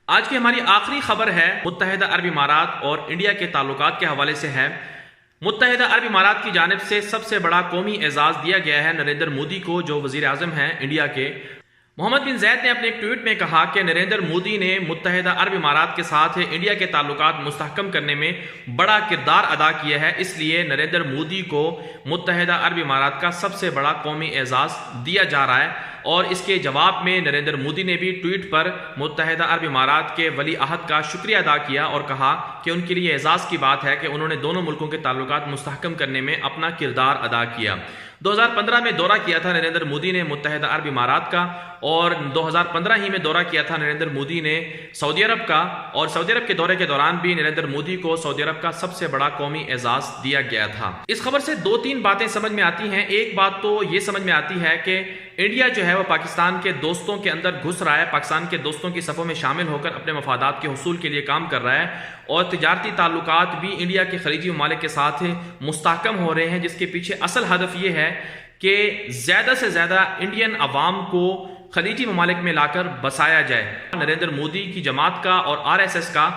आज की हमारी आखिरी खबर है मुत्तहिदा अरब इमारात और इंडिया के ताल्लुकात के हवाले से है। मुत्तहिदा अरब इमारात की जानिब से सबसे बड़ा कौमी एजाज दिया गया है नरेंद्र मोदी को, जो वजीर आजम हैं इंडिया के। मोहम्मद बिन जैद ने अपने एक ट्वीट में कहा कि नरेंद्र मोदी ने मुत्तहिदा अरब इमारात के साथ इंडिया के ताल्लुकात मुस्तहकम करने में बड़ा किरदार अदा किया है, इसलिए नरेंद्र मोदी को मुत्तहिदा अरब इमारात का सबसे बड़ा कौमी एजाज दिया जा रहा है। और इसके जवाब में नरेंद्र मोदी ने भी ट्वीट पर मुत्तहिदा अरब इमारात के वली अहद का शुक्रिया अदा किया और कहा कि उनके लिए एजाज़ की बात है कि उन्होंने दोनों मुल्कों के ताल्लुकात मुस्तहकम करने में अपना किरदार अदा किया। 2015 में दौरा किया था नरेंद्र मोदी ने मुत्तहिदा अरब इमारात का, और 2015 ही में दौरा किया था नरेंद्र मोदी ने सऊदी अरब का, और सऊदी अरब के दौरे के दौरान भी नरेंद्र मोदी को सऊदी अरब का सबसे बड़ा कौमी एजाज दिया गया था। इस खबर से दो तीन बातें समझ में आती हैं। एक बात तो ये समझ में आती है कि इंडिया जो है वो पाकिस्तान के दोस्तों के अंदर घुस रहा है, पाकिस्तान के दोस्तों की सफ़ों में शामिल होकर अपने मफादात के हुसूल के लिए काम कर रहा है, और तिजारती ताल्लुकात भी इंडिया के खलीजी ममालिक के साथ मुस्तहकम हो रहे हैं, जिसके पीछे असल हदफ ये है कि ज़्यादा से ज़्यादा इंडियन अवाम को खलीजी ममालिक में लाकर बसाया जाए। नरेंद्र मोदी की जमात का और RSS का,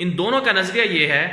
इन दोनों का नज़रिया ये है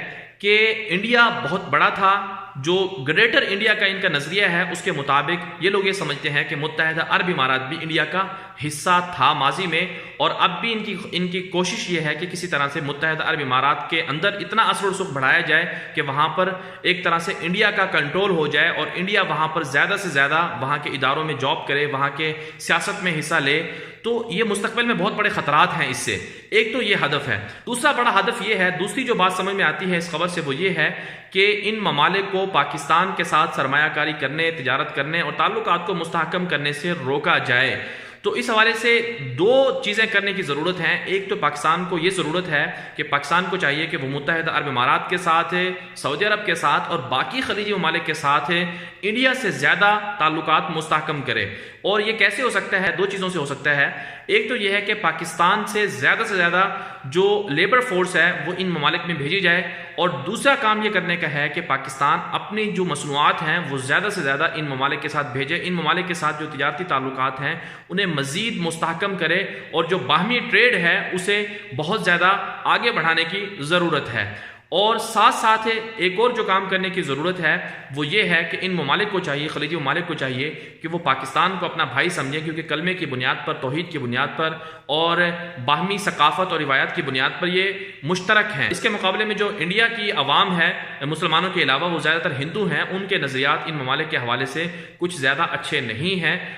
कि इंडिया बहुत बड़ा था। जो ग्रेटर इंडिया का इनका नजरिया है उसके मुताबिक ये लोग ये समझते हैं कि मुत्तहिदा अरब इमारात भी इंडिया का हिस्सा था माजी में, और अब भी इनकी कोशिश ये है कि किसी तरह से मुत्तहिदा अरब इमारात के अंदर इतना असर और सुख बढ़ाया जाए कि वहाँ पर एक तरह से इंडिया का कंट्रोल हो जाए और इंडिया वहाँ पर ज़्यादा से ज़्यादा वहाँ के इदारों में जॉब करे, वहाँ के सियासत में हिस्सा ले। तो ये मुस्तकबिल में बहुत बड़े खतरात हैं इससे। एक तो ये हदफ है। दूसरा बड़ा हदफ ये है, दूसरी जो बात समझ में आती है इस खबर से वो ये है कि इन ममालिक को पाकिस्तान के साथ सरमायाकारी करने, तिजारत करने और ताल्लुकात को मुस्तहकम करने से रोका जाए। तो इस हवाले से दो चीज़ें करने की ज़रूरत है। एक तो पाकिस्तान को ये ज़रूरत है कि पाकिस्तान को चाहिए कि वो मुत्तहिदा अरब इमारात के साथ, सऊदी अरब के साथ और बाकी खलीजी ममालिक के साथ इंडिया से ज़्यादा ताल्लुकात मुस्तहकम करे। और ये कैसे हो सकता है? दो चीज़ों से हो सकता है। एक तो ये है कि पाकिस्तान से ज़्यादा जो लेबर फोर्स है वो इन ममालिक में भेजी जाए, और दूसरा काम ये करने का है कि पाकिस्तान अपनी जो मसनूआत हैं वो ज़्यादा से ज़्यादा इन ममालिक के साथ भेजे। इन ममालिक के साथ जो तिजारती ताल्लुकात हैं उन्हें मज़ीद मुस्तहकम करे, और जो बाहमी ट्रेड है उसे बहुत ज़्यादा आगे बढ़ाने की ज़रूरत है। और साथ साथ एक और जो काम करने की ज़रूरत है वो ये है कि इन ममालिक को चाहिए, खलीजी ममालिक को चाहिए कि वो पाकिस्तान को अपना भाई समझे, क्योंकि कलमे की बुनियाद पर, तौहीद की बुनियाद पर और बाहमी सकाफ़त और रिवायत की बुनियाद पर ये मुश्तरक हैं। इसके मुकाबले में जो इंडिया की अवाम है मुसलमानों के अलावा वो ज़्यादातर हिंदू हैं, उनके नज़रियात इन ममालिक के हवाले से कुछ ज़्यादा अच्छे नहीं हैं।